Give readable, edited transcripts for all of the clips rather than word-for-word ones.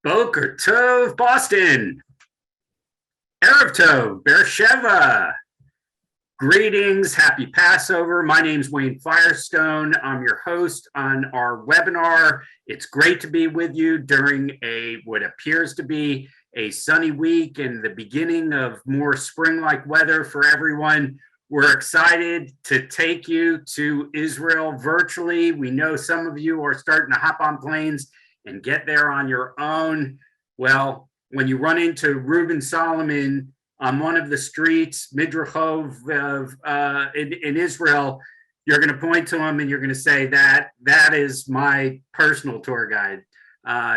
Boker Tov, Boston. Erev Tov, Beersheba. Greetings, happy Passover. My name's Wayne Firestone. I'm your host on our webinar. It's great to be with you during what appears to be a sunny week and the beginning of more spring-like weather for everyone. We're excited to take you to Israel virtually. We know some of you are starting to hop on planes and get there on your own. Well, when you run into Reuven Solomon on one of the streets, midrachov in Israel, you're going to point to him and you're going to say that is my personal tour guide.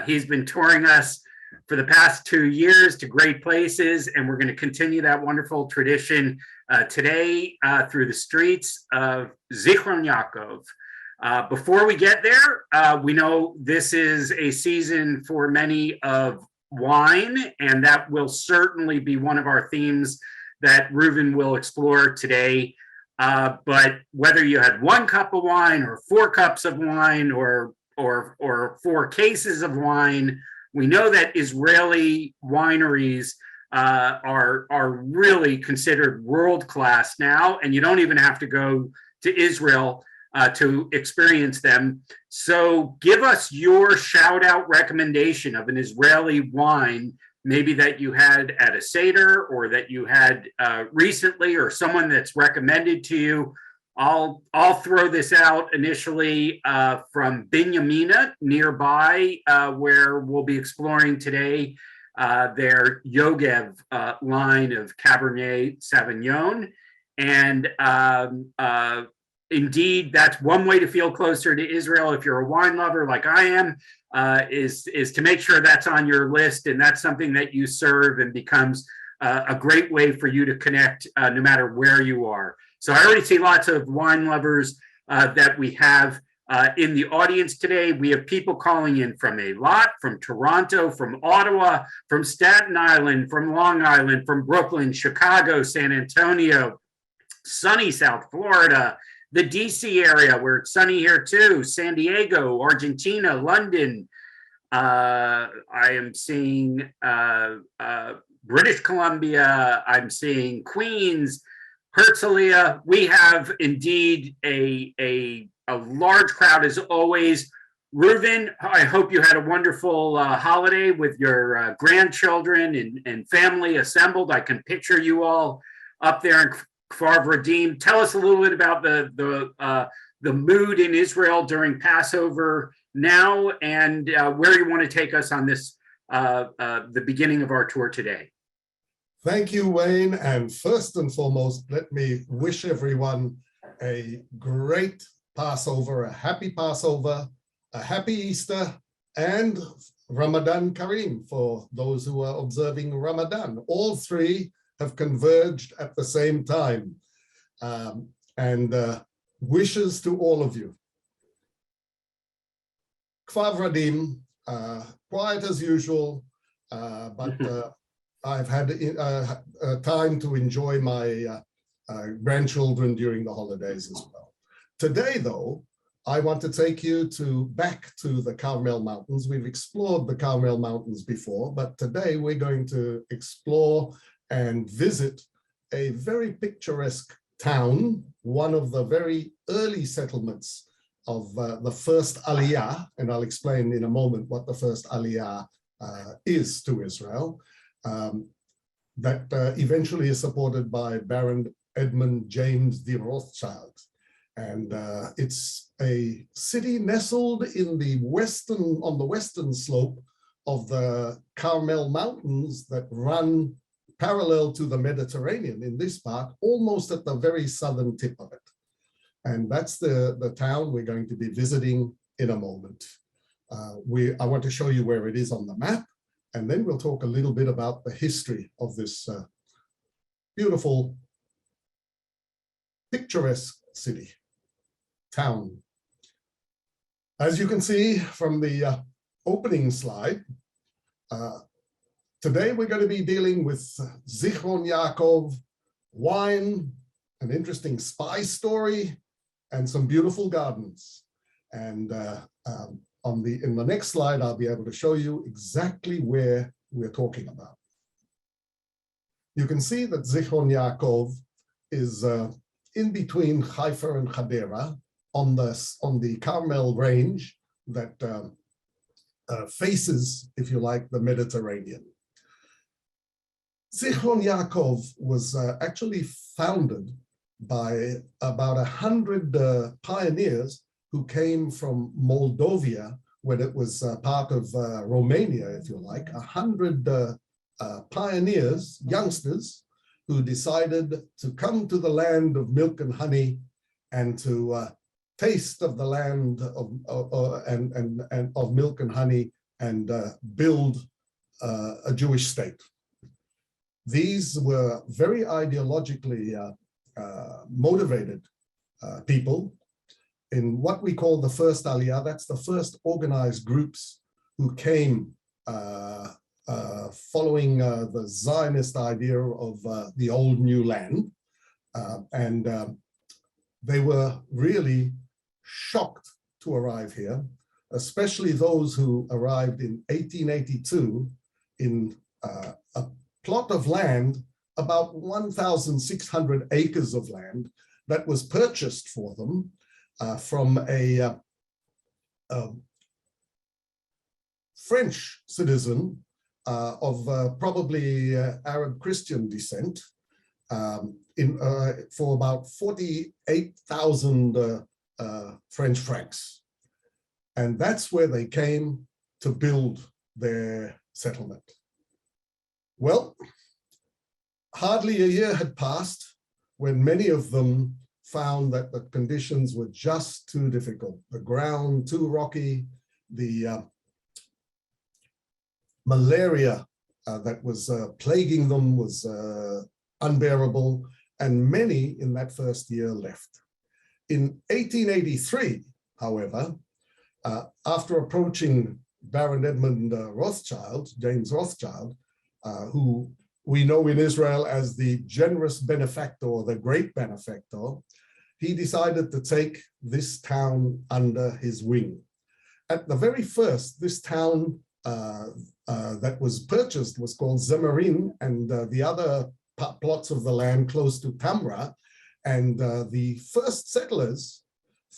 He's been touring us for the past 2 years to great places, and we're going to continue that wonderful tradition today through the streets of Zichron Ya'akov. Before we get there, we know this is a season for many of wine, and that will certainly be one of our themes that Reuven will explore today. But whether you had 1 cup of wine or 4 cups of wine or 4 cases of wine, we know that Israeli wineries are really considered world-class now, and you don't even have to go to Israel to experience them. So give us your shout-out recommendation of an Israeli wine, maybe that you had at a Seder or that you had recently, or someone that's recommended to you. I'll throw this out initially from Binyamina nearby, where we'll be exploring today their Yogev line of Cabernet Sauvignon. And indeed, that's one way to feel closer to Israel if you're a wine lover like I am, is to make sure that's on your list, and that's something that you serve and becomes a great way for you to connect no matter where you are. So I already see lots of wine lovers that we have in the audience today. We have people calling in from Eilat, from Toronto, from Ottawa, from Staten Island, from Long Island, from Brooklyn, Chicago, San Antonio, sunny South Florida, the DC area where it's sunny here too, San Diego, Argentina, London. I am seeing British Columbia. I'm seeing Queens, Herzliya. We have indeed a large crowd as always. Reuven, I hope you had a wonderful holiday with your grandchildren and family assembled. I can picture you all up there in Kfar Vradim. Tell us a little bit about the mood in Israel during Passover now, and where you want to take us on this the beginning of our tour today. Thank you, Wayne. And first and foremost, let me wish everyone a great Passover, a happy Passover, a happy Easter, and Ramadan Kareem for those who are observing Ramadan. All 3 have converged at the same time. Wishes to all of you. Kfar Vradim, quiet as usual, but I've had time to enjoy my grandchildren during the holidays as well. Today, though, I want to take you back to the Carmel Mountains. We've explored the Carmel Mountains before, but today we're going to explore and visit a very picturesque town, one of the very early settlements of the first Aliyah, and I'll explain in a moment what the first Aliyah is to Israel. That eventually is supported by Baron Edmond James de Rothschild. And it's a city nestled in on the western slope of the Carmel Mountains that run parallel to the Mediterranean in this part, almost at the very southern tip of it. And that's the town we're going to be visiting in a moment. I want to show you where it is on the map, and then we'll talk a little bit about the history of this beautiful, picturesque city, town. As you can see from the opening slide, today we're going to be dealing with Zichron Ya'akov, wine, an interesting spy story, and some beautiful gardens. And in the next slide, I'll be able to show you exactly where we're talking about. You can see that Zichron Ya'akov is in between Haifa and Hadera on the Carmel range that faces, if you like, the Mediterranean. Zichron Ya'akov was actually founded by about 100 pioneers who came from Moldova, when it was part of Romania, if you like, 100 pioneers, youngsters, who decided to come to the land of milk and honey and to taste of the land of milk and honey and build a Jewish state. These were very ideologically motivated people in what we call the first Aliyah. That's the first organized groups who came following the Zionist idea of the old new land. They were really shocked to arrive here, especially those who arrived in 1882 in a plot of land, about 1,600 acres of land that was purchased for them from a French citizen of probably Arab Christian descent for about 48,000 French francs. And that's where they came to build their settlement. Well, hardly a year had passed when many of them found that the conditions were just too difficult. The ground too rocky, the malaria that was plaguing them was unbearable, and many in that first year left. In 1883, however, after approaching Baron Edmond Rothschild, James Rothschild, who we know in Israel as the generous benefactor, the great benefactor, he decided to take this town under his wing. At the very first, this town that was purchased was called Zemarin, and the other plots of the land close to Tamra. And the first settlers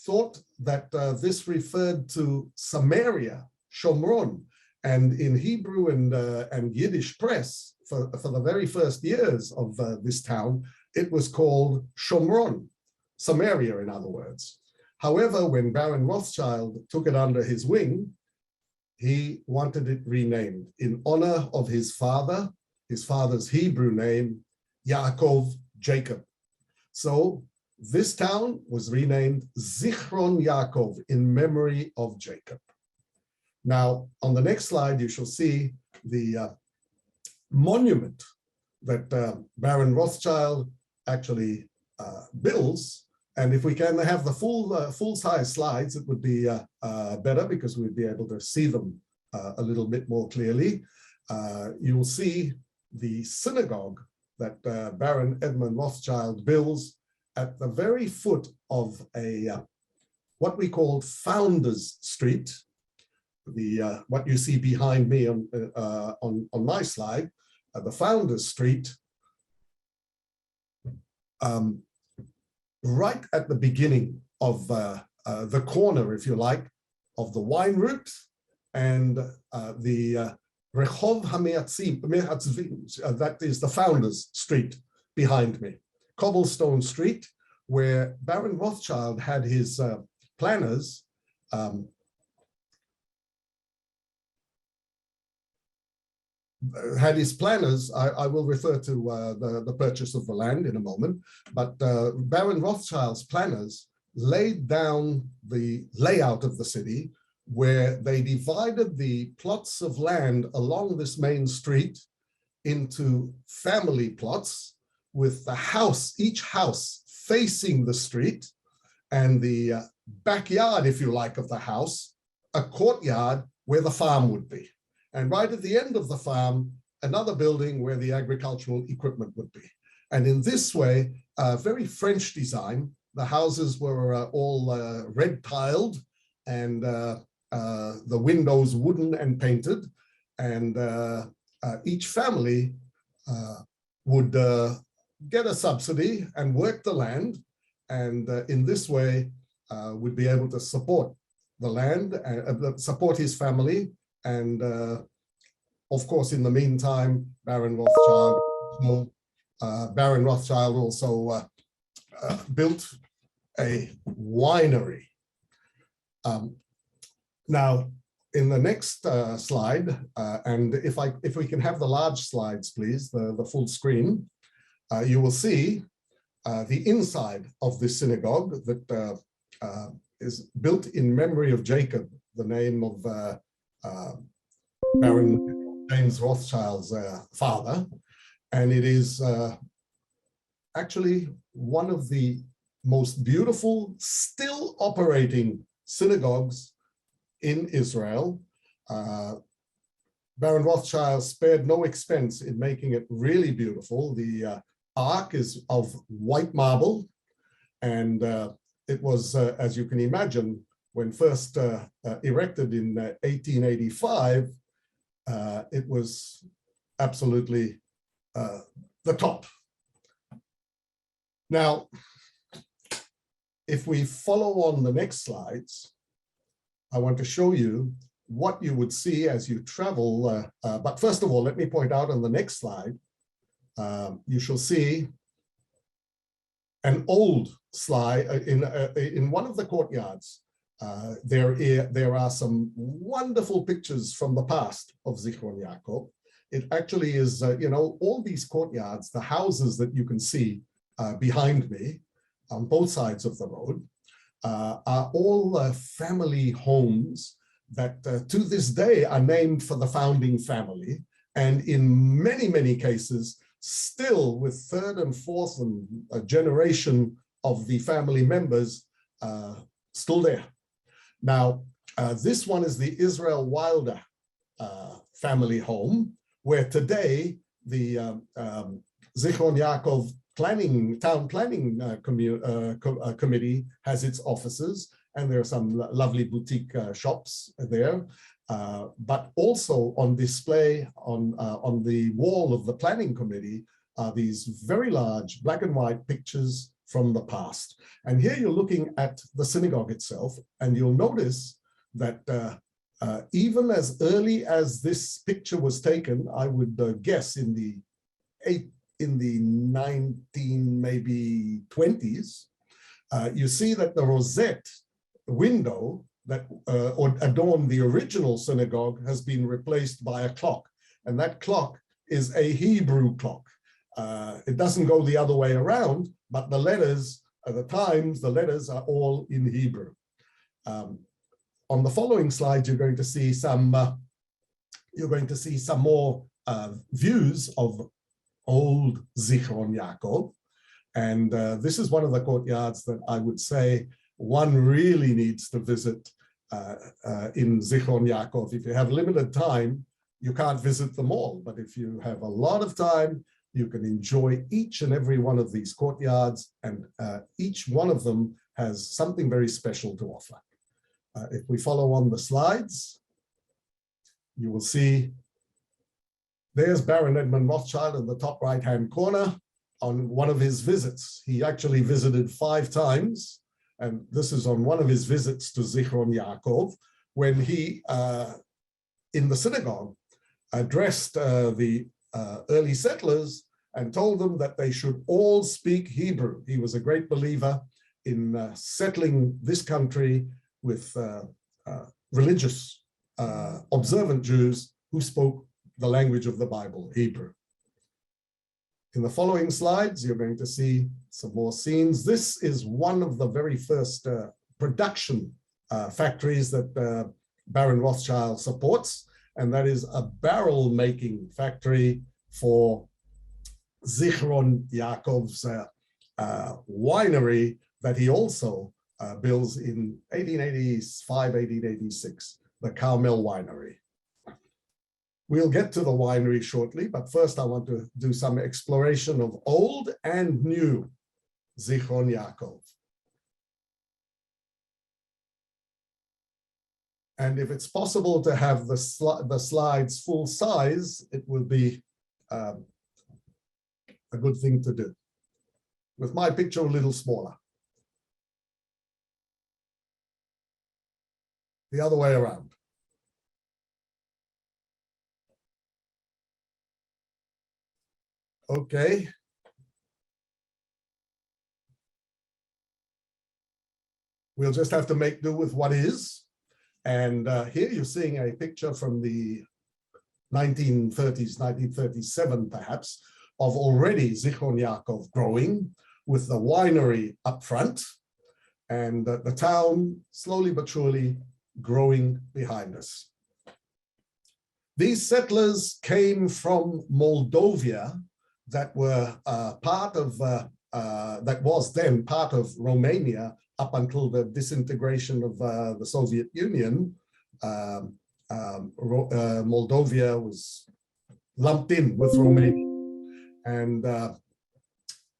thought that this referred to Samaria, Shomron. And in Hebrew and Yiddish press, for the very first years of this town, it was called Shomron, Samaria, in other words. However, when Baron Rothschild took it under his wing, he wanted it renamed in honor of his father's Hebrew name, Yaakov, Jacob. So this town was renamed Zichron Ya'akov, in memory of Jacob. Now, on the next slide, you shall see the monument that Baron Rothschild actually builds. And if we can have the full-size slides, it would be better, because we'd be able to see them a little bit more clearly. You will see the synagogue that Baron Edmond Rothschild builds at the very foot of what we call Founders Street. What you see behind me on my slide, the Founders Street, right at the beginning of the corner, if you like, of the wine route and the Rehov HaMe'atzim, that is the Founders Street behind me, Cobblestone Street, where Baron Rothschild had his planners I will refer to the purchase of the land in a moment, but Baron Rothschild's planners laid down the layout of the city, where they divided the plots of land along this main street into family plots, with the house, each house facing the street, and the backyard, if you like, of the house, a courtyard where the farm would be. And right at the end of the farm, another building where the agricultural equipment would be. And in this way, very French design, the houses were all red tiled and the windows wooden and painted, and each family would get a subsidy and work the land, and in this way would be able to support the land, support his family, and of course, in the meantime, Baron Rothschild also built a winery. Now, in the next slide, and if we can have the large slides, please, the full screen, you will see the inside of this synagogue that is built in memory of Jacob, the name of Baron James Rothschild's father. And it is actually one of the most beautiful, still operating synagogues in Israel. Baron Rothschild spared no expense in making it really beautiful. The ark is of white marble, and it was, as you can imagine, when first erected in 1885, it was absolutely the top. Now, if we follow on the next slides, I want to show you what you would see as you travel. But first of all, let me point out on the next slide, you shall see an old slide in one of the courtyards. There are some wonderful pictures from the past of Zichron Ya'akov. It actually is, all these courtyards, the houses that you can see behind me on both sides of the road, are all family homes that to this day are named for the founding family, and in many, many cases, still with third and fourth and generation of the family members still there. Now, this one is the Israel Wilder family home, where today the Zichron Ya'akov town planning committee has its offices, and there are some lovely boutique shops there. But also on display on the wall of the planning committee are these very large black and white pictures from the past. And here you're looking at the synagogue itself, and you'll notice that even as early as this picture was taken, I would guess in the 1920s, you see that the rosette window that adorned the original synagogue has been replaced by a clock. And that clock is a Hebrew clock. It doesn't go the other way around, but the letters, at the times, the letters are all in Hebrew. On the following slides, you're going to see some more views of old Zichron Ya'akov. And this is one of the courtyards that I would say one really needs to visit in Zichron Ya'akov. If you have limited time, you can't visit them all. But if you have a lot of time, you can enjoy each and every one of these courtyards, and each one of them has something very special to offer. If we follow on the slides, you will see there's Baron Edmond Rothschild in the top right-hand corner on one of his visits. He actually visited 5 times, and this is on one of his visits to Zichron Ya'akov, when he, in the synagogue, addressed the early settlers and told them that they should all speak Hebrew. He was a great believer in settling this country with religious, observant Jews who spoke the language of the Bible, Hebrew. In the following slides, you're going to see some more scenes. This is one of the very first production factories that Baron Rothschild supports, and that is a barrel making factory for Zichron Ya'akov's winery that he also builds in 1885, 1886, the Carmel Winery. We'll get to the winery shortly, but first I want to do some exploration of old and new Zichron Ya'akov. And if it's possible to have the slides full size, it will be a good thing to do. With my picture a little smaller. The other way around. Okay. We'll just have to make do with what is. And here you're seeing a picture from the 1930s, 1937 perhaps, of already Zichron Ya'akov growing with the winery up front and the town slowly but surely growing behind us. These settlers came from Moldova that were part of, that was then part of Romania up until the disintegration of the Soviet Union. Moldova was lumped in with Romania. And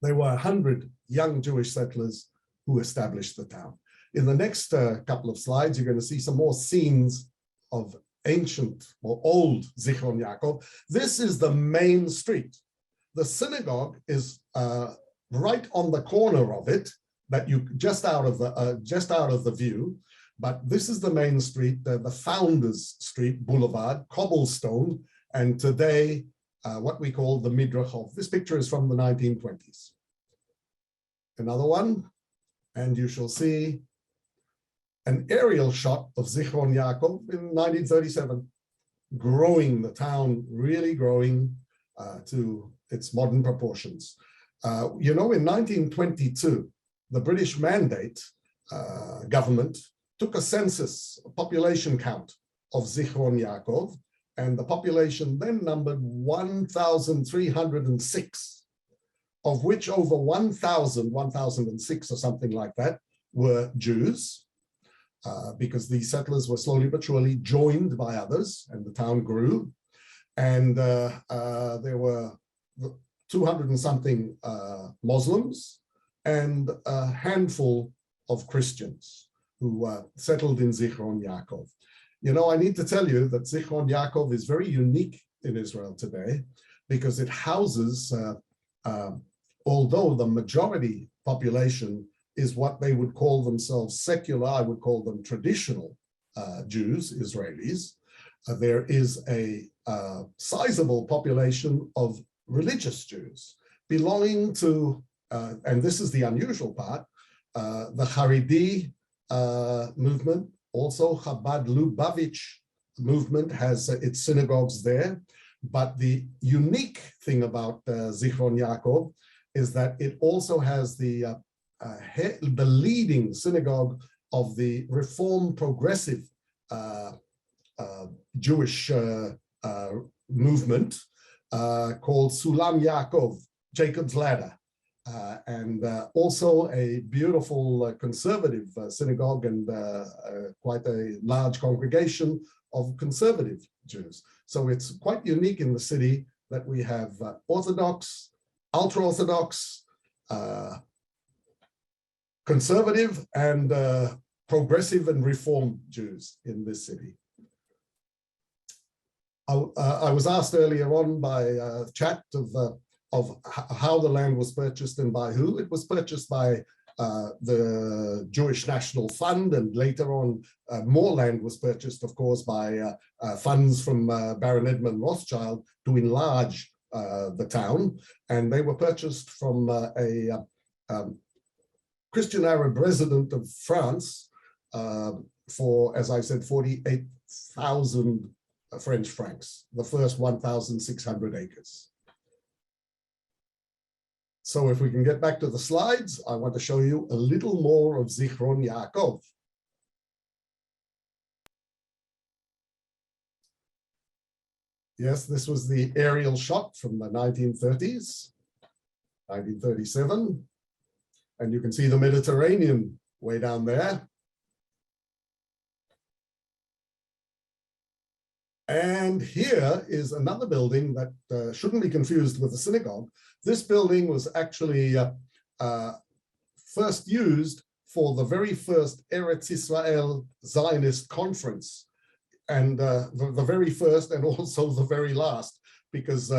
there were 100 young Jewish settlers who established the town. In the next couple of slides, you're going to see some more scenes of ancient or old Zichron Ya'akov. This is the main street. The synagogue is right on the corner of it, that you just out of the view. But this is the main street, the Founders Street Boulevard, cobblestone, and today what we call the midrachov. This picture is from the 1920s. Another one, and you shall see an aerial shot of Zichron Ya'akov in 1937, growing, the town really growing to its modern proportions. You know, in 1922, the British Mandate government took a census, a population count of Zichron Ya'akov, and the population then numbered 1,306, of which over 1,006 or something like that were Jews, because these settlers were slowly but surely joined by others, and the town grew. And there were 200 and something Muslims and a handful of Christians who settled in Zichron Ya'akov. You know, I need to tell you that Zichron Ya'akov is very unique in Israel today because it houses, although the majority population is what they would call themselves secular, I would call them traditional Jews, Israelis, there is a sizable population of religious Jews belonging to, and this is the unusual part, the Haredi movement, also Chabad Lubavitch movement has its synagogues there. But the unique thing about Zichron Ya'akov is that it also has the leading synagogue of the Reform Progressive Jewish movement called Sulam Yaakov, Jacob's Ladder, and also a beautiful conservative synagogue and quite a large congregation of conservative Jews. So it's quite unique in the city that we have Orthodox, ultra-Orthodox, conservative, and progressive and Reform Jews in this city. I was asked earlier on by a chat of how the land was purchased and by who. It was purchased by the Jewish National Fund, and later on more land was purchased, of course, by funds from Baron Edmond Rothschild to enlarge the town. And they were purchased from a Christian Arab resident of France for, as I said, 48,000 French francs, the first 1,600 acres. So if we can get back to the slides, I want to show you a little more of Zichron Ya'akov. Yes, this was the aerial shot from the 1930s, 1937. And you can see the Mediterranean way down there. And here is another building that shouldn't be confused with the synagogue. This building was actually first used for the very first Eretz Israel Zionist conference and the very first and also the very last, because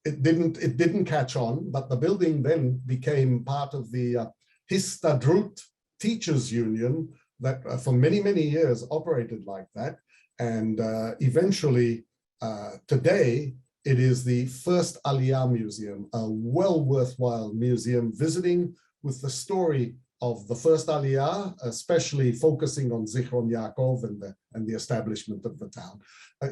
it didn't catch on, but the building then became part of the Histadrut Teachers Union that for many, many years operated like that. And eventually, today, it is the first Aliyah Museum, a well worthwhile museum visiting with the story of the first Aliyah, especially focusing on Zichron Ya'akov and the establishment of the town.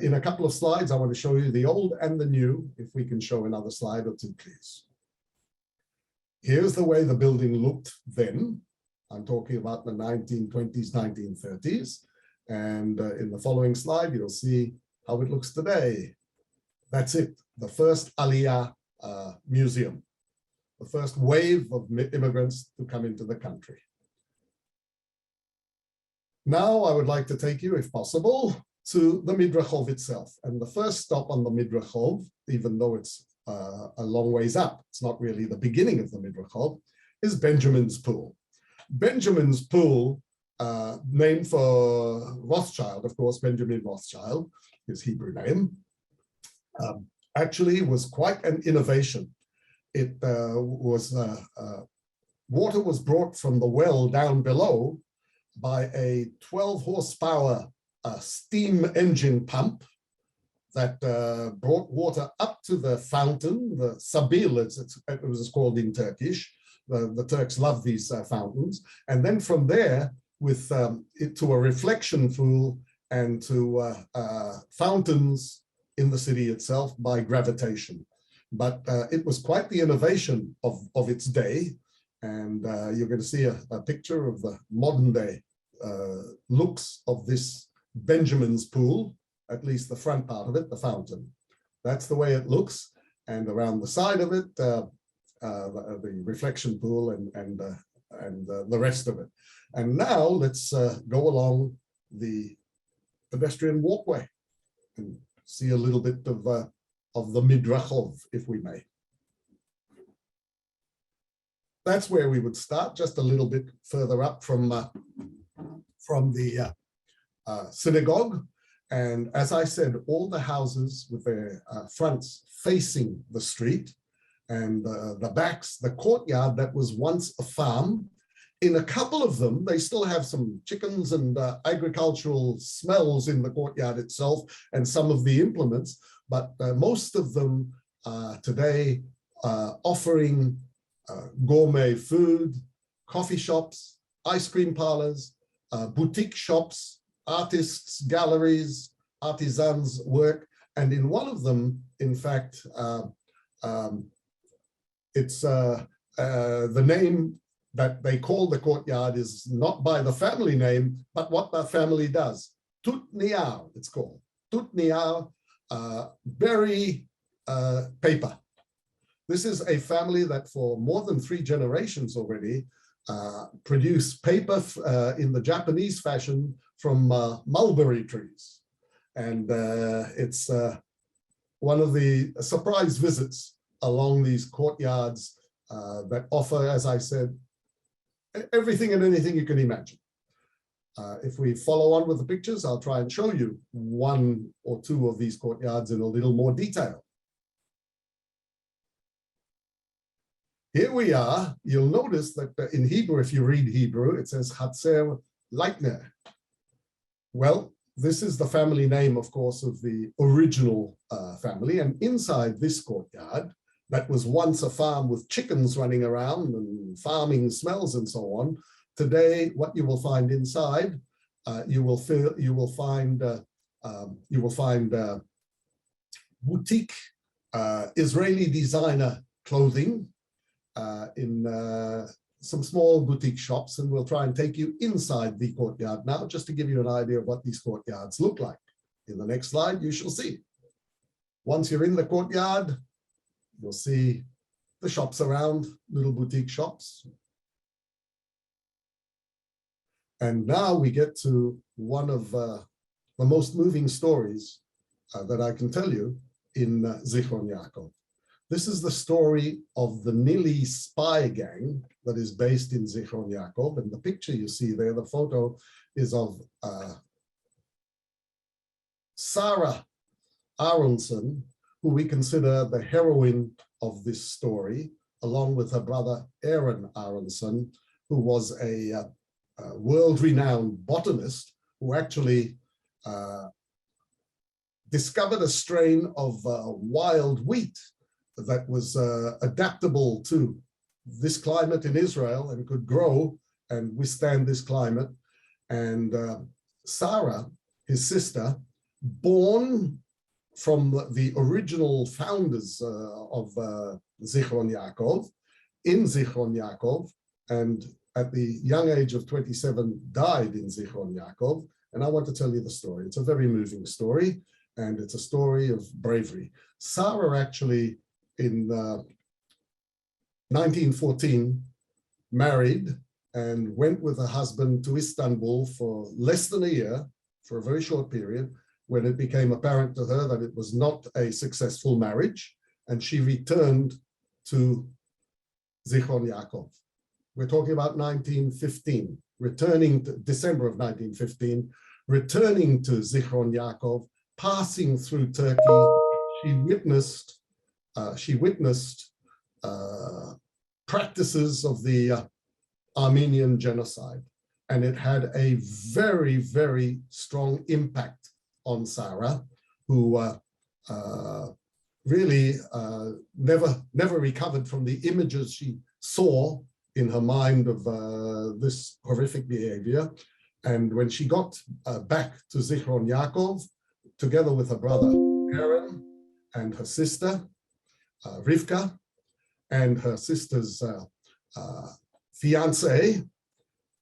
In a couple of slides, I want to show you the old and the new, if we can show another slide or two, please. Here's the way the building looked then. I'm talking about the 1920s, 1930s. And in the following slide, you'll see how it looks today. That's it, the first Aliyah museum, the first wave of immigrants to come into the country. Now I would like to take you, if possible, to the midrachov itself. And the first stop on the midrachov, even though it's a long ways up, it's not really the beginning of the midrachov, is Benjamin's Pool. Benjamin's Pool, named for Rothschild, of course, Benjamin Rothschild, his Hebrew name, actually was quite an innovation. It water was brought from the well down below by a 12 horsepower steam engine pump that brought water up to the fountain, the sabil, it was called in Turkish. The Turks love these fountains. And then from there, with it to a reflection pool and to fountains in the city itself by gravitation. But it was quite the innovation of its day. And you're going to see a picture of the modern day looks of this Benjamin's Pool, at least the front part of it, the fountain. That's the way it looks. And around the side of it, the reflection pool and the rest of it. And now let's go along the pedestrian walkway and see a little bit of the midrachov, if we may. That's where we would start, just a little bit further up from the synagogue. And as I said, all the houses with their fronts facing the street, and the backs, the courtyard that was once a farm. In a couple of them, they still have some chickens and agricultural smells in the courtyard itself and some of the implements, but most of them today offering gourmet food, coffee shops, ice cream parlors, boutique shops, artists, galleries, artisans' work. And in one of them, in fact, it's the name that they call the courtyard is not by the family name, but what the family does. Tut Niar, it's called. Tut Niar, berry paper. This is a family that for more than 3 generations already produce paper in the Japanese fashion from mulberry trees. And it's one of the surprise visits along these courtyards that offer, as I said, everything and anything you can imagine. If we follow on with the pictures, I'll try and show you 1 or 2 of these courtyards in a little more detail. Here we are. You'll notice that in Hebrew, if you read Hebrew, it says Hatzer Leitner. Well, this is the family name, of course, of the original family. And inside this courtyard, that was once a farm with chickens running around and farming smells and so on. Today, what you will find inside, you will find boutique Israeli designer clothing in some small boutique shops, and we'll try and take you inside the courtyard now, just to give you an idea of what these courtyards look like. In the next slide, you shall see. Once you're in the courtyard, you'll see the shops around, little boutique shops. And now we get to one of the most moving stories that I can tell you in Zichron Ya'akov. This is the story of the NILI spy gang that is based in Zichron Ya'akov. And the picture you see there, the photo, is of Sarah Aaronsohn, who we consider the heroine of this story, along with her brother Aaron Aaronsohn, who was a world-renowned botanist who actually discovered a strain of wild wheat that was adaptable to this climate in Israel and could grow and withstand this climate. And Sarah, his sister, born from the original founders of Zichron Ya'akov, in Zichron Ya'akov, and at the young age of 27 died in Zichron Ya'akov. And I want to tell you the story. It's a very moving story, and it's a story of bravery. Sarah actually, in 1914, married and went with her husband to Istanbul for less than a year, for a very short period, when it became apparent to her that it was not a successful marriage, and she returned to Zichron Ya'akov. We're talking about 1915, returning to December of 1915, returning to Zichron Ya'akov, passing through Turkey. She witnessed practices of the Armenian genocide, and it had a very, very strong impact on Sarah, who really never recovered from the images she saw in her mind of this horrific behavior. And when she got back to Zichron Ya'akov, together with her brother Aaron and her sister Rivka and her sister's fiance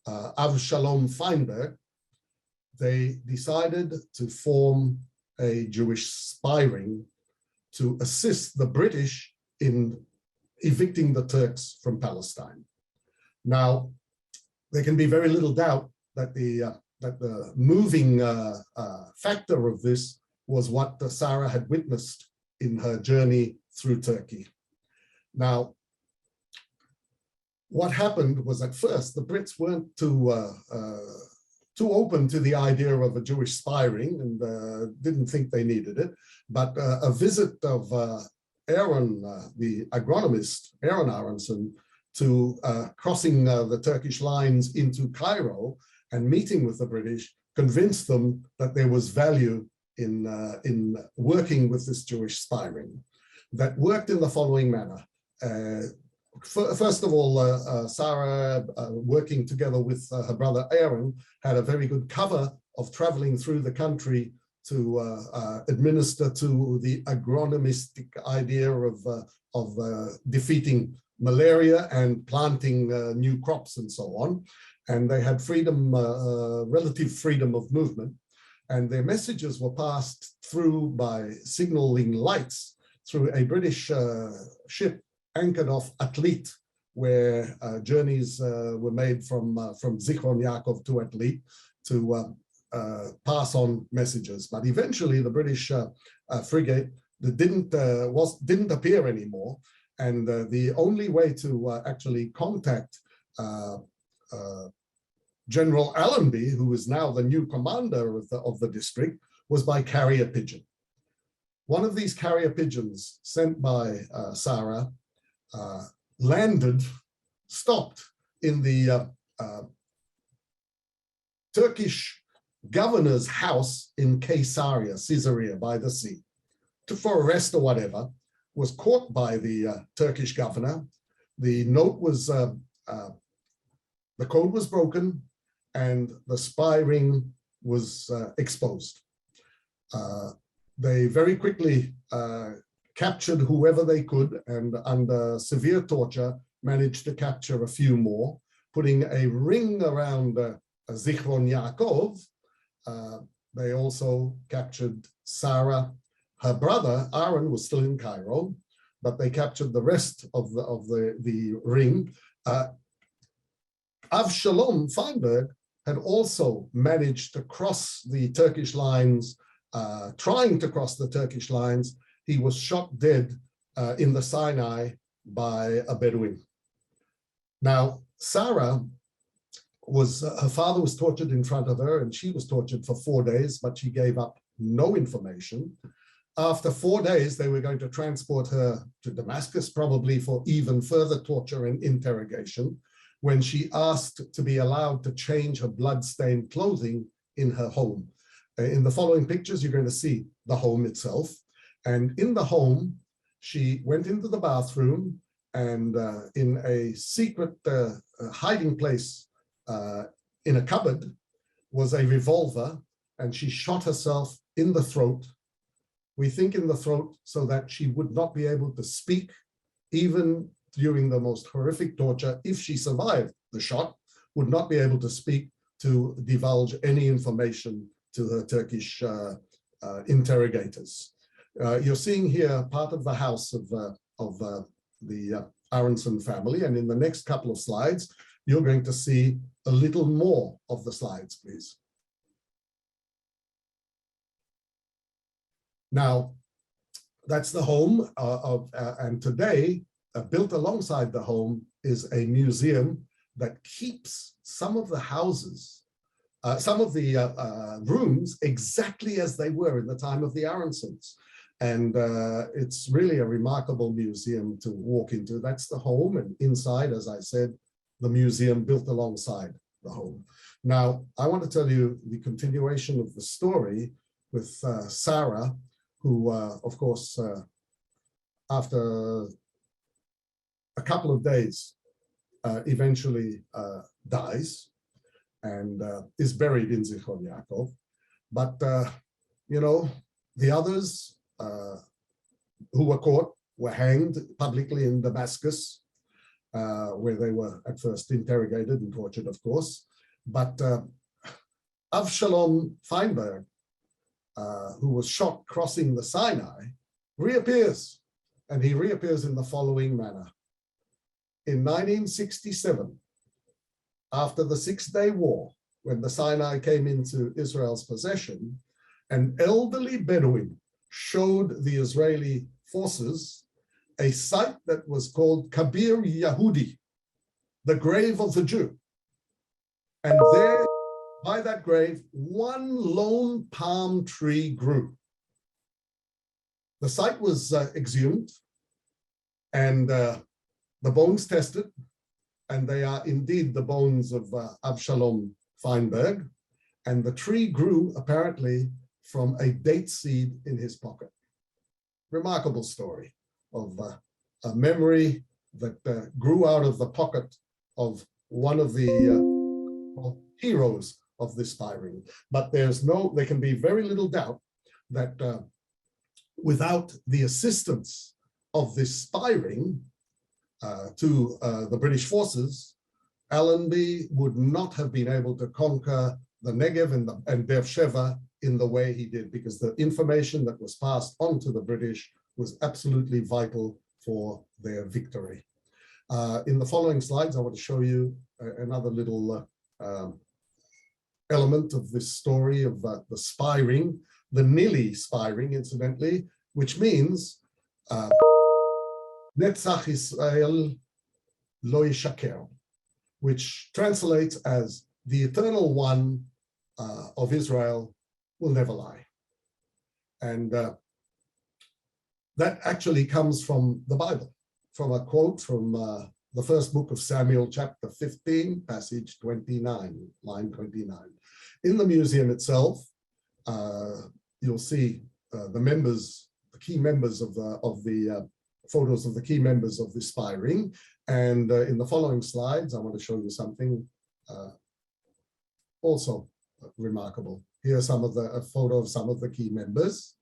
Avshalom Feinberg, they decided to form a Jewish spy ring to assist the British in evicting the Turks from Palestine. Now, there can be very little doubt that the moving factor of this was what Sarah had witnessed in her journey through Turkey. Now, what happened was, at first, the Brits weren't too open to the idea of a Jewish spy ring and didn't think they needed it. But a visit of Aaron, the agronomist, Aaron Aaronsohn, to crossing the Turkish lines into Cairo and meeting with the British convinced them that there was value in working with this Jewish spy ring. That worked in the following manner. First of all, Sarah, working together with her brother Aaron, had a very good cover of traveling through the country to administer to the agronomistic idea of defeating malaria and planting new crops and so on. And they had freedom, relative freedom of movement. And their messages were passed through by signaling lights through a British ship anchored off Atlit, where journeys were made from Zichron Ya'akov to Atlit to pass on messages. But eventually the British frigate didn't appear anymore. And the only way to actually contact General Allenby, who is now the new commander of the district, was by carrier pigeon. One of these carrier pigeons sent by Sarah landed, stopped in the Turkish governor's house in Caesarea by the sea, for a rest or whatever, was caught by the Turkish governor. The note was, the code was broken and the spy ring was exposed. They very quickly captured whoever they could, and under severe torture managed to capture a few more, putting a ring around Zichron Ya'akov. They also captured Sarah. Her brother Aaron was still in Cairo, but they captured the rest of the ring. Avshalom Feinberg had also managed to cross the Turkish lines, trying to cross the Turkish lines. He was shot dead in the Sinai by a Bedouin. Now, Sarah her father was tortured in front of her, and she was tortured for 4 days, but she gave up no information. After 4 days, they were going to transport her to Damascus, probably for even further torture and interrogation, when she asked to be allowed to change her blood-stained clothing in her home. In the following pictures, you're going to see the home itself. And in the home, she went into the bathroom, and in a secret hiding place in a cupboard was a revolver, and she shot herself in the throat. We think in the throat so that she would not be able to speak, even during the most horrific torture. If she survived the shot, would not be able to speak to divulge any information to her Turkish interrogators. You're seeing here part of the house of the Aaronsohn family, and in the next couple of slides, you're going to see a little more of the slides, please. Now, that's the home and today, built alongside the home is a museum that keeps some of the houses, some of the rooms exactly as they were in the time of the Aaronsohns. And it's really a remarkable museum to walk into. That's the home, and inside, as I said, the museum built alongside the home. Now, I want to tell you the continuation of the story with Sarah, who, of course, after a couple of days, eventually dies and is buried in Zichron Ya'akov. But, you know, the others who were caught were hanged publicly in Damascus, where they were at first interrogated and tortured, of course. But Avshalom Feinberg, who was shot crossing the Sinai, reappears, and he reappears in the following manner. In 1967, after the Six-Day War, when the Sinai came into Israel's possession, an elderly Bedouin showed the Israeli forces a site that was called Kabir Yahudi, the grave of the Jew. And there, by that grave, one lone palm tree grew. The site was exhumed, and the bones tested, and they are indeed the bones of Avshalom Feinberg, and the tree grew apparently from a date seed in his pocket. Remarkable story of a memory that grew out of the pocket of one of the heroes of this firing. But there can be very little doubt that without the assistance of this firing to the British forces, Allenby would not have been able to conquer the Negev and Beersheba in the way he did, because the information that was passed on to the British was absolutely vital for their victory. In the following slides, I want to show you another little element of this story of the spy ring, the NILI spy ring, incidentally, which means Netzach Israel Lo Yishaker, which translates as the eternal one of Israel will never lie. And that actually comes from the Bible, from a quote from the first book of Samuel, chapter 15, passage 29, line 29. In the museum itself, you'll see the key members of the photos of the key members of the spy ring. And in the following slides, I want to show you something also remarkable. Here's a photo of some of the key members.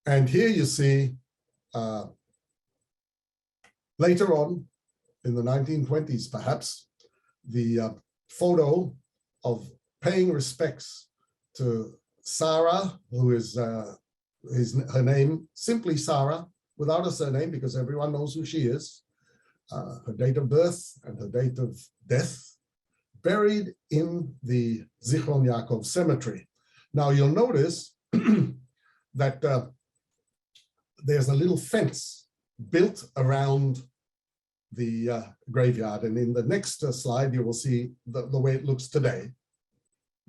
And here you see, later on, in the 1920s perhaps, the photo of paying respects to Sarah, who is her name, simply Sarah, without a surname, because everyone knows who she is, her date of birth and her date of death, buried in the Zichron Ya'akov cemetery. Now you'll notice that there's a little fence built around the graveyard. And in the next slide, you will see the way it looks today.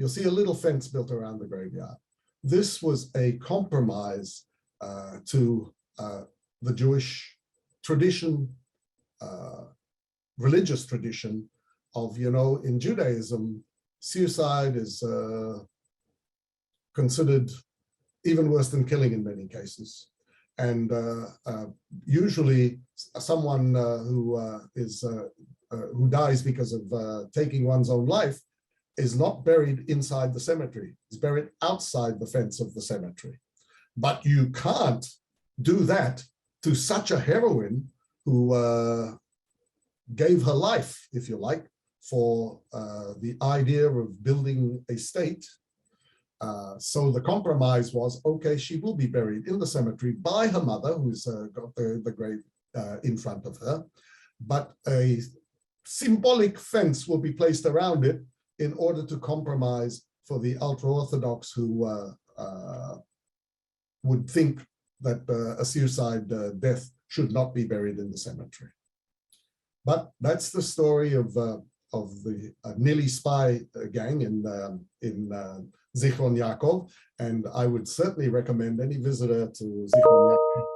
you'll see a little fence built around the graveyard. This was a compromise to the Jewish tradition, religious tradition of, in Judaism, suicide is considered even worse than killing in many cases. And usually someone who dies because of taking one's own life is not buried inside the cemetery. It's buried outside the fence of the cemetery. But you can't do that to such a heroine who gave her life, if you like, for the idea of building a state. So the compromise was, okay, she will be buried in the cemetery by her mother, who's got the grave in front of her, but a symbolic fence will be placed around it in order to compromise for the ultra-Orthodox who would think that a suicide death should not be buried in the cemetery. But that's the story of the NILI spy gang in Zichron Ya'akov, and I would certainly recommend any visitor to Zichron Ya'akov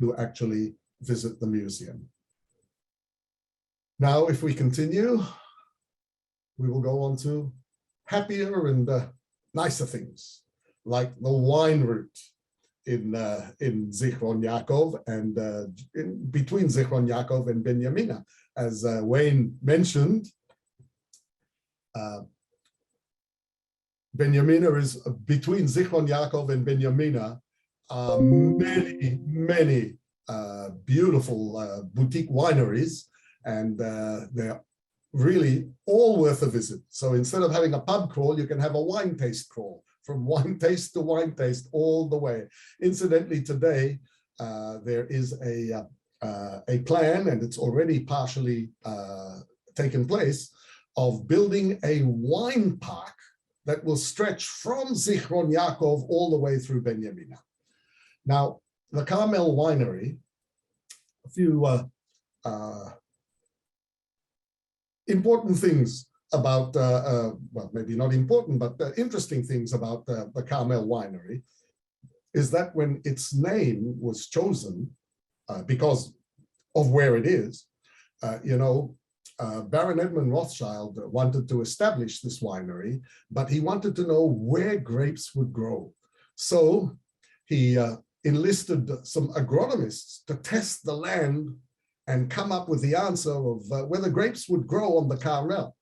to actually visit the museum. Now, if we continue, we will go on to happier and nicer things, like the wine route in Zichron Ya'akov and between Zichron Ya'akov and Ben Yamina. As Wayne mentioned, Ben Yamina is between Zichron Ya'akov and Ben Yamina. Many beautiful boutique wineries, and they're really all worth a visit. So instead of having a pub crawl, you can have a wine taste crawl, from wine taste to wine taste all the way. Incidentally, today there is a plan, and it's already partially taken place, of building a wine park that will stretch from Zichron Ya'akov all the way through Ben Yamina. Now, the Carmel Winery, a few important things about, well, maybe not important, but interesting things about the Carmel Winery is that when its name was chosen, because of where it is, Baron Edmond Rothschild wanted to establish this winery, but he wanted to know where grapes would grow. So he enlisted some agronomists to test the land and come up with the answer of whether grapes would grow on the Carmel.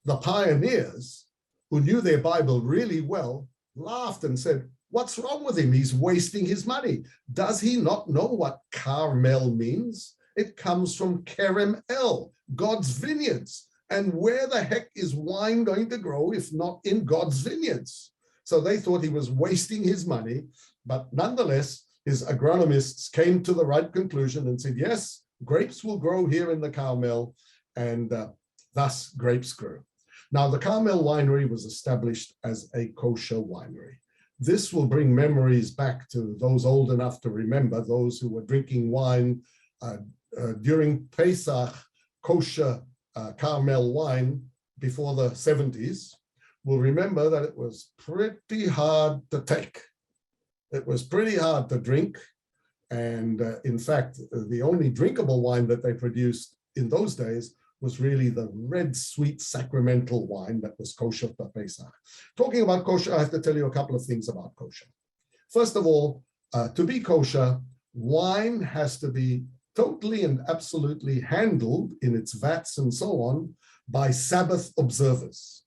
The pioneers, who knew their Bible really well, laughed and said, "What's wrong with him? He's wasting his money. Does he not know what Carmel means? It comes from Kerem El, God's vineyards. And where the heck is wine going to grow if not in God's vineyards?" So they thought he was wasting his money, but nonetheless, his agronomists came to the right conclusion and said, yes, grapes will grow here in the Carmel, and thus grapes grew. Now, the Carmel Winery was established as a kosher winery. This will bring memories back to those old enough to remember, those who were drinking wine during Pesach, kosher Carmel wine before the 70s, will remember that it was pretty hard to take. It was pretty hard to drink. And in fact, the only drinkable wine that they produced in those days was really the red, sweet, sacramental wine that was kosher for Pesach. Talking about kosher, I have to tell you a couple of things about kosher. First of all, to be kosher, wine has to be totally and absolutely handled in its vats and so on by Sabbath observers,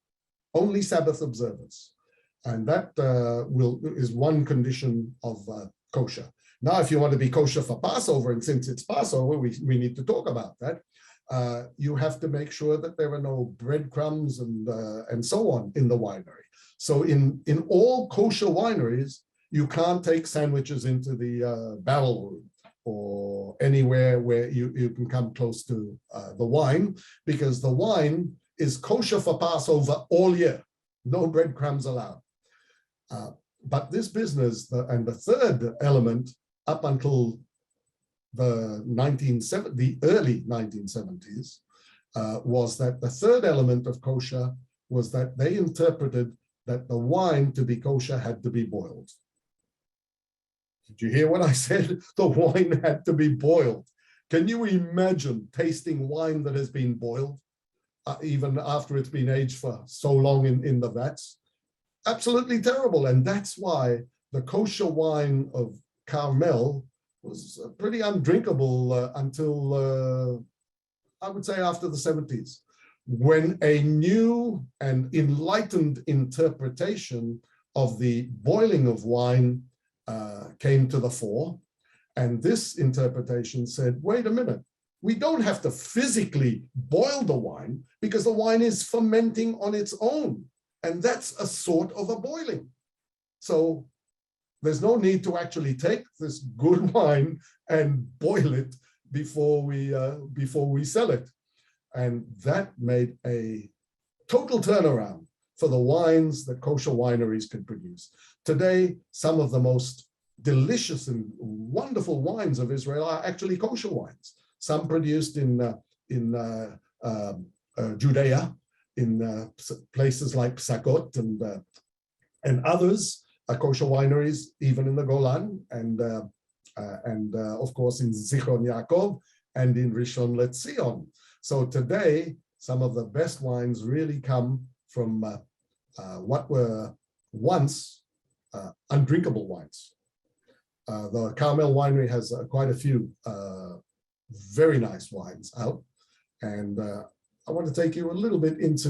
only Sabbath observers. And that is one condition of kosher. Now, if you want to be kosher for Passover, and since it's Passover, we need to talk about that, you have to make sure that there are no breadcrumbs and so on in the winery. So in all kosher wineries, you can't take sandwiches into the barrel room or anywhere where you can come close to the wine, because the wine is kosher for Passover all year. No breadcrumbs allowed. But this business, and the third element up until the early 1970s, was that the third element of kosher was that they interpreted that the wine to be kosher had to be boiled. Did you hear what I said? The wine had to be boiled. Can you imagine tasting wine that has been boiled, even after it's been aged for so long in the vats? Absolutely terrible. And that's why the kosher wine of Carmel was pretty undrinkable until, I would say, after the 70s, when a new and enlightened interpretation of the boiling of wine came to the fore. And this interpretation said, wait a minute, we don't have to physically boil the wine because the wine is fermenting on its own. And that's a sort of a boiling. So there's no need to actually take this good wine and boil it before we sell it. And that made a total turnaround for the wines that kosher wineries can produce. Today, some of the most delicious and wonderful wines of Israel are actually kosher wines. Some produced in Judea, in places like Psakot, and others are kosher wineries, even in the Golan, and of course in Zichron Ya'akov and in Rishon LeZion. So today, some of the best wines really come from what were once undrinkable wines. The Carmel Winery has quite a few very nice wines out, and I want to take you a little bit into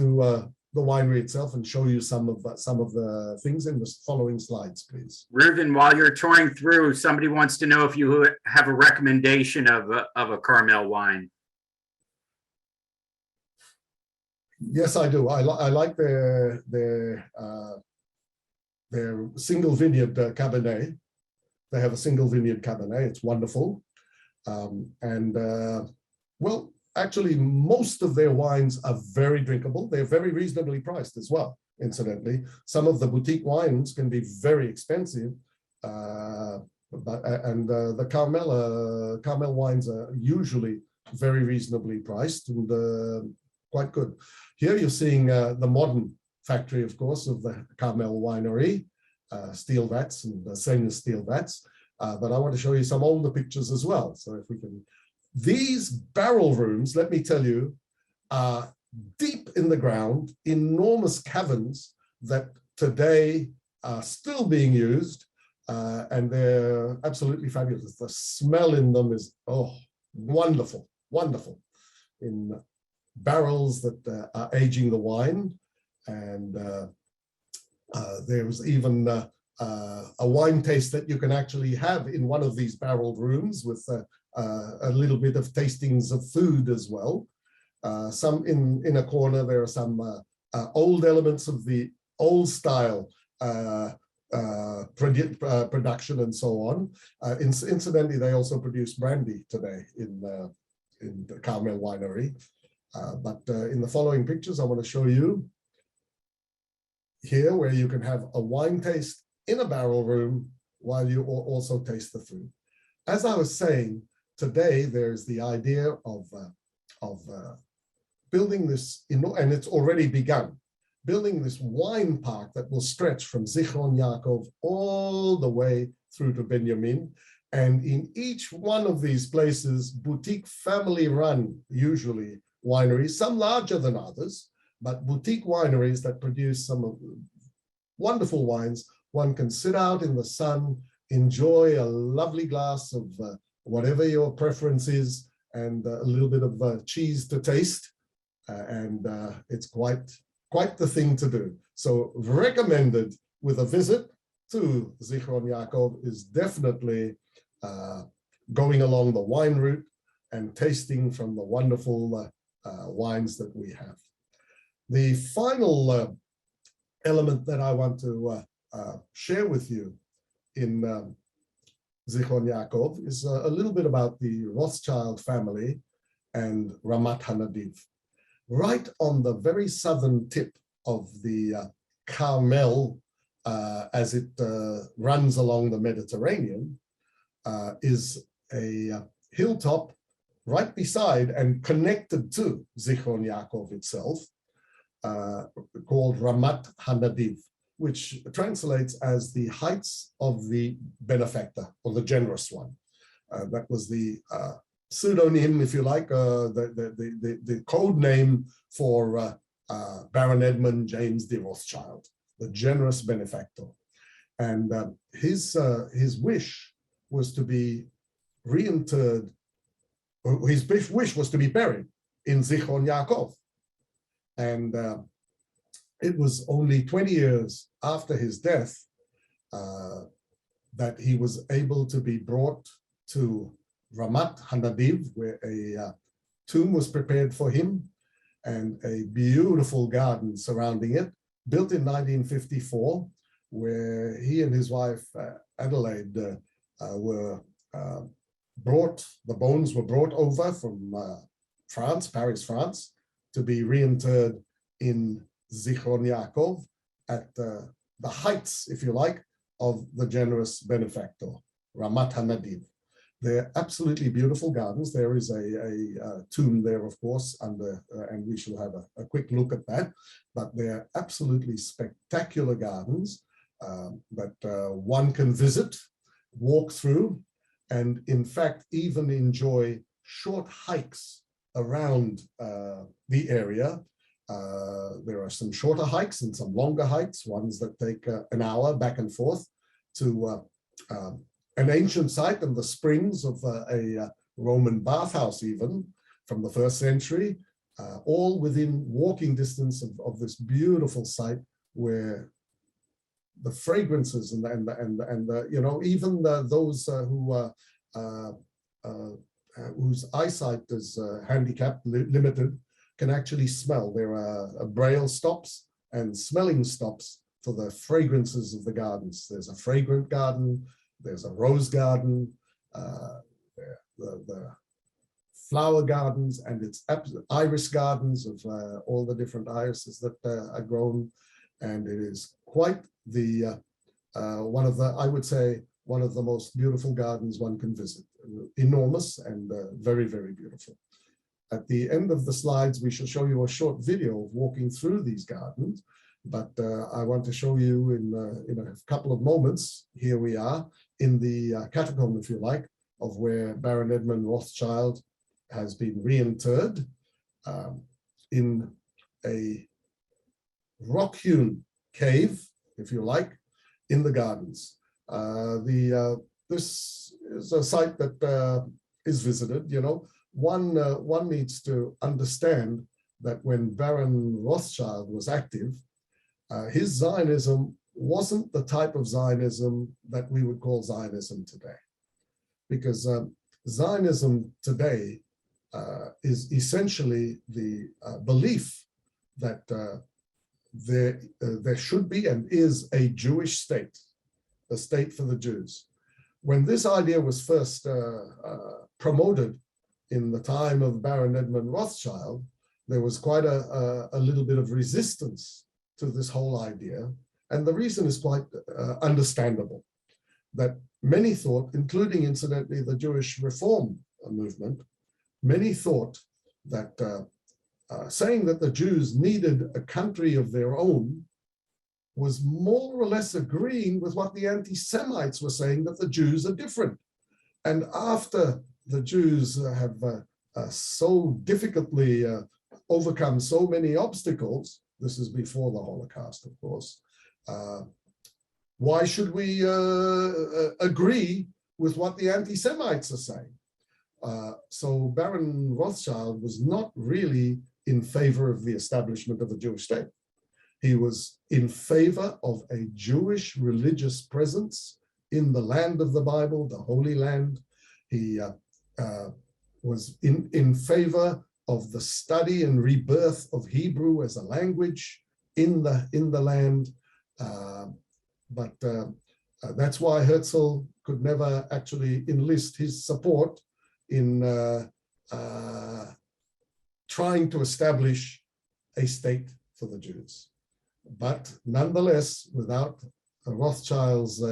the winery itself and show you some of the things in the following slides, please. Reuven, while you're touring through, somebody wants to know if you have a recommendation of a Carmel wine. Yes, I do. I like their single vineyard Cabernet. They have a single vineyard Cabernet. It's wonderful. Well, actually, most of their wines are very drinkable. They're very reasonably priced as well, incidentally. Some of the boutique wines can be very expensive, the Carmel wines are usually very reasonably priced and quite good. Here you're seeing the modern factory, of course, of the Carmel Winery, steel vats and stainless steel vats. But I want to show you some older pictures as well. So if we can, these barrel rooms, let me tell you, are deep in the ground, enormous caverns that today are still being used, and they're absolutely fabulous. The smell in them is, oh, wonderful, wonderful. In barrels that are aging the wine, and there was even a wine taste that you can actually have in one of these barrel rooms with a little bit of tastings of food as well. Some in a corner, there are some old elements of the old style production and so on. Incidentally, they also produce brandy today in the Carmel Winery. But in the following pictures, I want to show you here where you can have a wine taste in a barrel room while you also taste the food. As I was saying, today there's the idea of building this, and it's already begun, building this wine park that will stretch from Zichron Ya'akov all the way through to Benjamin. And in each one of these places, boutique family-run, usually, wineries, some larger than others, but boutique wineries that produce some of the wonderful wines. One can sit out in the sun, enjoy a lovely glass of whatever your preference is, and a little bit of cheese to taste. And it's quite the thing to do. So recommended with a visit to Zichron Ya'akov is definitely going along the wine route and tasting from the wonderful wines that we have. The final element that I want to share with you in Zichron Ya'akov is a little bit about the Rothschild family and Ramat HaNadiv. Right on the very southern tip of the Carmel, as it runs along the Mediterranean, is a hilltop right beside and connected to Zichron Ya'akov itself, called Ramat HaNadiv. which translates as the heights of the benefactor, or the generous one. That was the pseudonym, if you like, the code name for Baron Edmond James de Rothschild, the generous benefactor. And his wish was to be reinterred, or his wish was to be buried in Zichron Ya'akov. And it was only 20 years after his death that he was able to be brought to Ramat Hanadiv, where a tomb was prepared for him and a beautiful garden surrounding it, built in 1954, where he and his wife Adelaide were brought, the bones were brought over from France, Paris, France, to be reinterred in Zichron Ya'akov at the heights, if you like, of the generous benefactor, Ramat Hanadiv. They're absolutely beautiful gardens. There is a tomb there, of course, under, and we shall have a quick look at that. But they're absolutely spectacular gardens that one can visit, walk through, and in fact, even enjoy short hikes around the area. There are some shorter hikes and some longer hikes, ones that take an hour back and forth to an ancient site and the springs of a Roman bathhouse, even from the 1st century, all within walking distance of this beautiful site where the fragrances and you know, even those whose eyesight is handicapped, limited, can actually smell. There are braille stops and smelling stops for the fragrances of the gardens. There's a fragrant garden, there's a rose garden, the flower gardens, and it's iris gardens of all the different irises that are grown. And it is quite the, one of the, I would say, one of the most beautiful gardens one can visit. Enormous and very, very beautiful. At the end of the slides, we shall show you a short video of walking through these gardens, but I want to show you in a couple of moments. Here we are in the catacomb, if you like, of where Baron Edmond Rothschild has been reinterred in a rock-hewn cave, if you like, in the gardens. This is a site that is visited, you know. One needs to understand that when Baron Rothschild was active, his Zionism wasn't the type of Zionism that we would call Zionism today. Because Zionism today is essentially the belief that there should be and is a Jewish state, a state for the Jews. When this idea was first promoted in the time of Baron Edmond Rothschild, there was quite a little bit of resistance to this whole idea. And the reason is quite understandable, that many thought, including incidentally the Jewish Reform movement, many thought that saying that the Jews needed a country of their own was more or less agreeing with what the anti-Semites were saying, that the Jews are different. And after the Jews have so difficultly overcome so many obstacles, this is before the Holocaust, of course, why should we agree with what the anti-Semites are saying? So Baron Rothschild was not really in favor of the establishment of a Jewish state. He was in favor of a Jewish religious presence in the land of the Bible, the Holy Land. He was in favor of the study and rebirth of Hebrew as a language in the land. But that's why Herzl could never actually enlist his support in trying to establish a state for the Jews. But nonetheless, without Rothschild's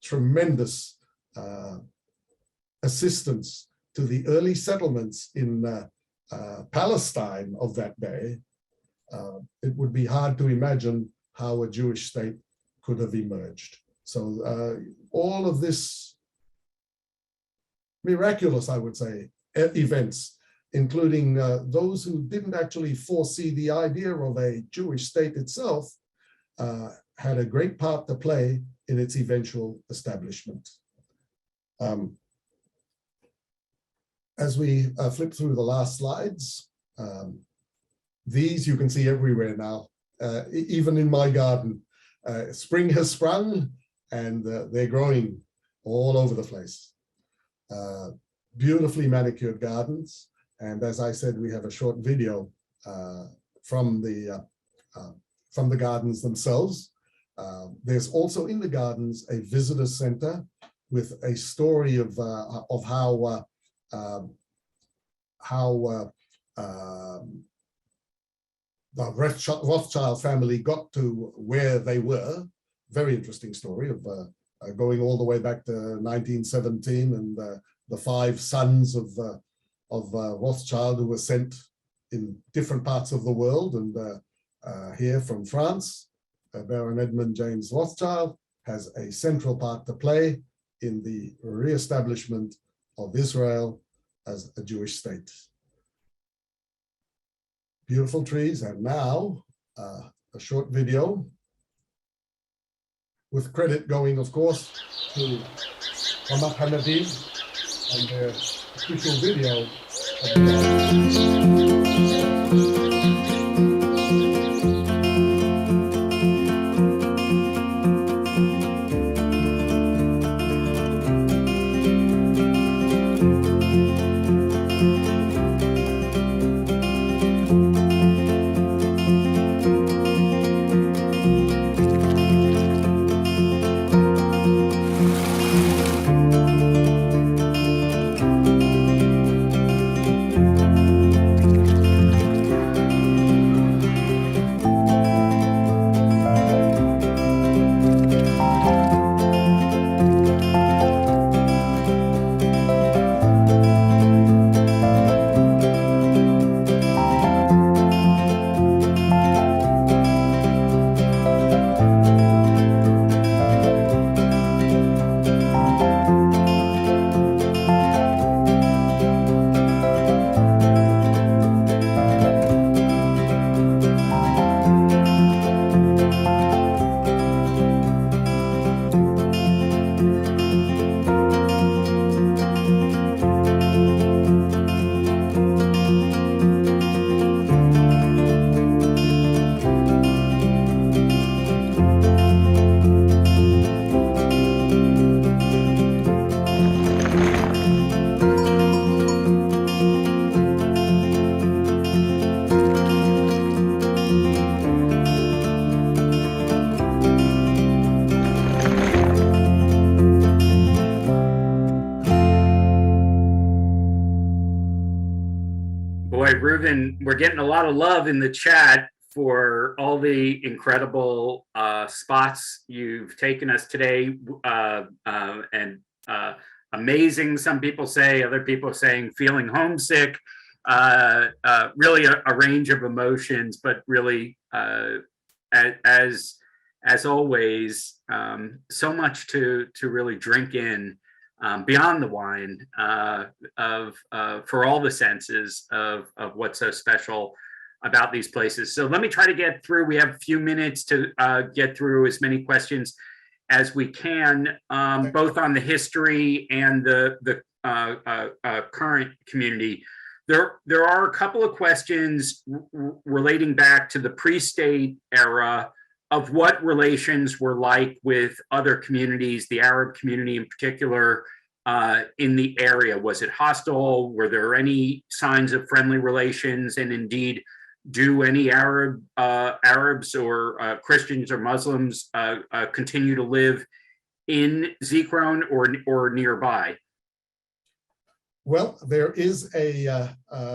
tremendous assistance to the early settlements in Palestine of that day, it would be hard to imagine how a Jewish state could have emerged. So all of this miraculous, I would say, events, including those who didn't actually foresee the idea of a Jewish state itself, had a great part to play in its eventual establishment. As we flip through the last slides, these you can see everywhere now, even in my garden. Spring has sprung and they're growing all over the place. Beautifully manicured gardens. And as I said, we have a short video from the gardens themselves. There's also in the gardens a visitor center with a story of how the Rothschild family got to where they were. Very interesting story of going all the way back to 1917 and the 5 sons of Rothschild who were sent in different parts of the world. And here from France, Baron Edmond James Rothschild has a central part to play in the re-establishment of Israel as a Jewish state. Beautiful trees, and now a short video with credit going, of course, to Ramat Hanadim and their official video. Reuven, we're getting a lot of love in the chat for all the incredible spots you've taken us today, and amazing, some people say, other people saying feeling homesick, really a range of emotions, but really, as always, so much to really drink in. Beyond the wine, for all the senses of what's so special about these places. So let me try to get through. We have a few minutes to get through as many questions as we can, both on the history and the current community. There are a couple of questions relating back to the pre-state era of what relations were like with other communities, the Arab community in particular, in the area. Was it hostile? Were there any signs of friendly relations? And indeed, do any Arabs or Christians or Muslims continue to live in Zichron or nearby? Well, there is a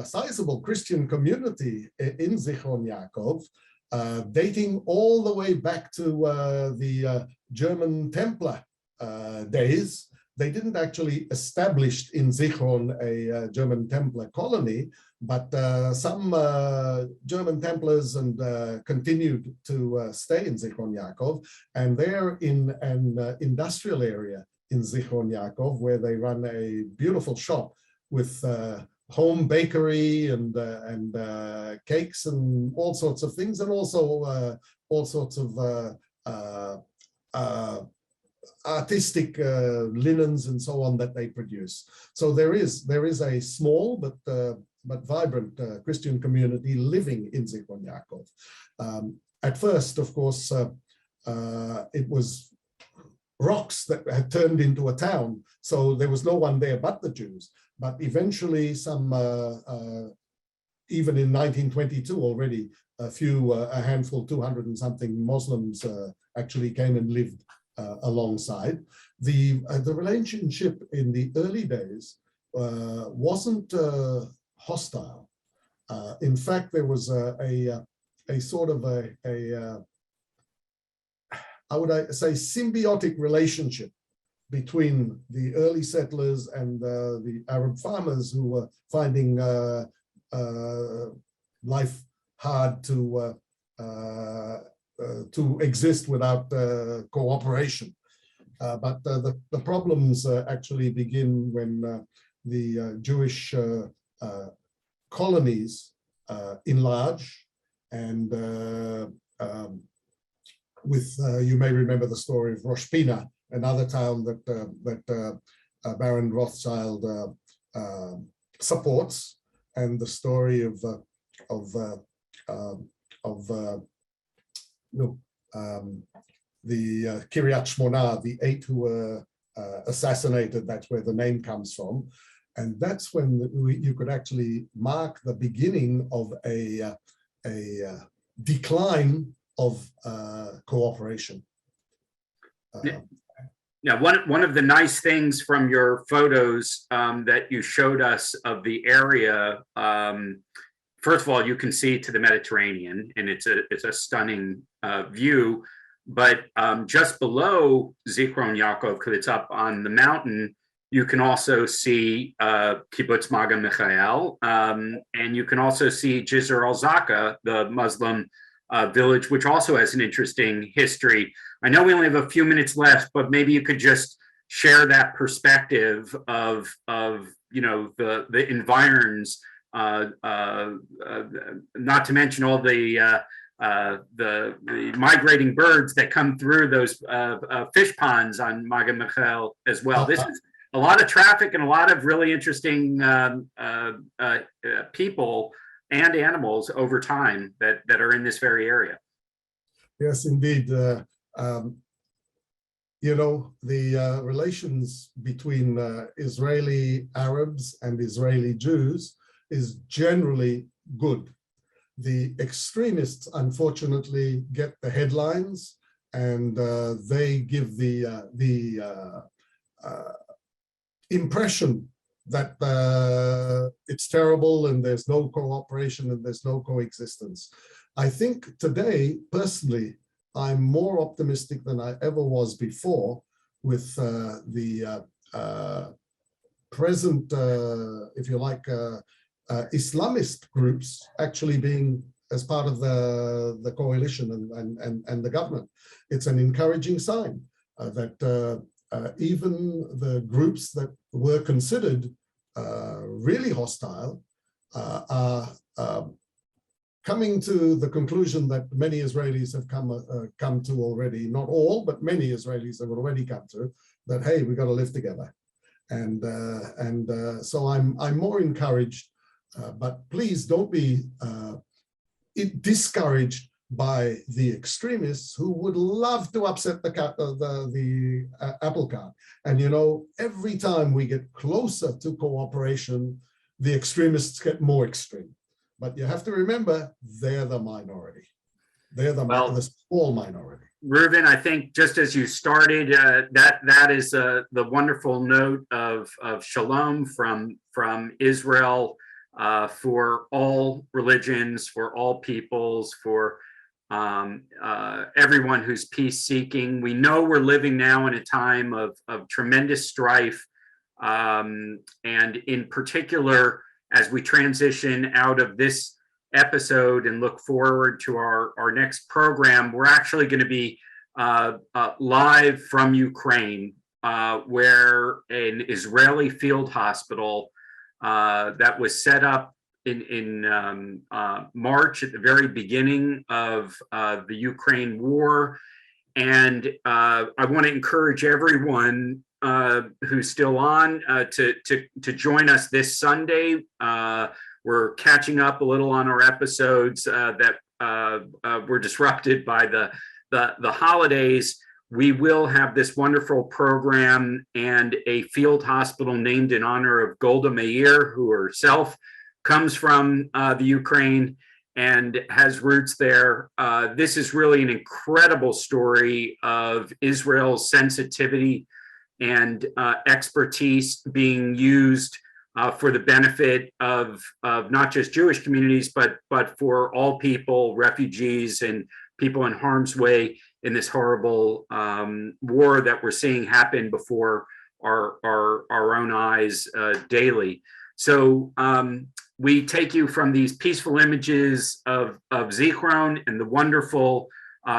sizable Christian community in Zichron Ya'akov, dating all the way back to the German Templar days. they didn't actually establish in Zichron a German Templar colony, but some German Templars and continued to stay in Zichron Ya'akov, and they're in an industrial area in Zichron Ya'akov where they run a beautiful shop with home bakery and cakes and all sorts of things, and also all sorts of artistic linens and so on that they produce. So there is a small but vibrant Christian community living in Zichron Ya'akov. At first, of course, it was rocks that had turned into a town, so there was no one there but the Jews. But eventually, even in 1922 already, a handful, 200 and something Muslims actually came and lived alongside. The relationship in the early days wasn't hostile. In fact, there was a sort of I would say symbiotic relationship between the early settlers and the Arab farmers who were finding life hard to exist without cooperation. But the problems actually begin when the Jewish colonies enlarge, and you may remember the story of Rosh Pina, another town that Baron Rothschild supports, and the story of the Kiryat Shmona, the 8 who were assassinated. That's where the name comes from, and that's when you could actually mark the beginning of a decline of cooperation. Now, one of the nice things from your photos that you showed us of the area, first of all, you can see to the Mediterranean, and it's a stunning view. But just below Zichron Ya'akov, because it's up on the mountain, you can also see Kibbutz Maga Michael, and you can also see Jisr al-Zaka, the Muslim village, which also has an interesting history. I know we only have a few minutes left, but maybe you could just share that perspective of the environs, not to mention all the migrating birds that come through those fish ponds on Maga Michael as well. This is a lot of traffic and a lot of really interesting people and animals over time that are in this very area. Yes, indeed. The relations between Israeli Arabs and Israeli Jews is generally good. The extremists, unfortunately, get the headlines, and they give the impression that it's terrible and there's no cooperation and there's no coexistence. I think today, personally, I'm more optimistic than I ever was before with the present, if you like, Islamist groups actually being as part of the coalition and the government. It's an encouraging sign that even the groups that were considered really hostile are coming to the conclusion that many Israelis have come to already, not all, but many Israelis have already come to, that, hey, we've got to live together. And so I'm more encouraged, but please don't be discouraged by the extremists who would love to upset the apple cart. And every time we get closer to cooperation, the extremists get more extreme. But you have to remember, they're the minority. They're the small minority. Reuven, I think just as you started, that is the wonderful note of shalom from Israel for all religions, for all peoples, for everyone who's peace seeking. We know we're living now in a time of tremendous strife. And in particular, as we transition out of this episode and look forward to our next program, we're actually going to be live from Ukraine, where an Israeli field hospital that was set up in March at the very beginning of the Ukraine war. And I want to encourage everyone who's still on to join us this Sunday. We're catching up a little on our episodes that were disrupted by the holidays. We will have this wonderful program and a field hospital named in honor of Golda Meir, who herself comes from the Ukraine and has roots there. This is really an incredible story of Israel's sensitivity and expertise being used for the benefit of not just Jewish communities, but for all people, refugees and people in harm's way in this horrible war that we're seeing happen before our own eyes daily. So we take you from these peaceful images of Zichron and the wonderful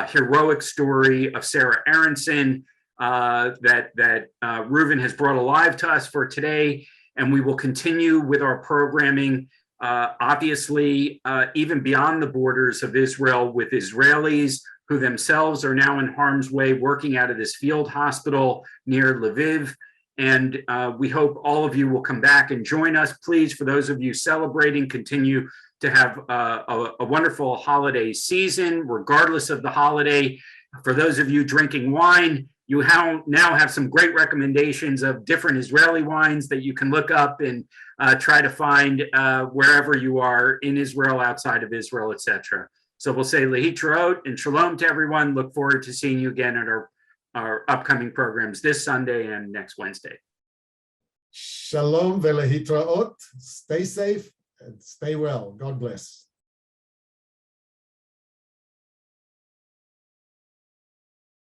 heroic story of Sarah Aaronsohn that Reuven has brought alive to us for today. And we will continue with our programming, obviously, even beyond the borders of Israel, with Israelis who themselves are now in harm's way working out of this field hospital near Lviv. And we hope all of you will come back and join us. Please, for those of you celebrating, continue to have a wonderful holiday season, regardless of the holiday. For those of you drinking wine, you now have some great recommendations of different Israeli wines that you can look up and try to find wherever you are in Israel, outside of Israel, etc. So we'll say lehitraot and shalom to everyone. Look forward to seeing you again at our upcoming programs this Sunday and next Wednesday. Shalom velehitraot. Stay safe and stay well. God bless.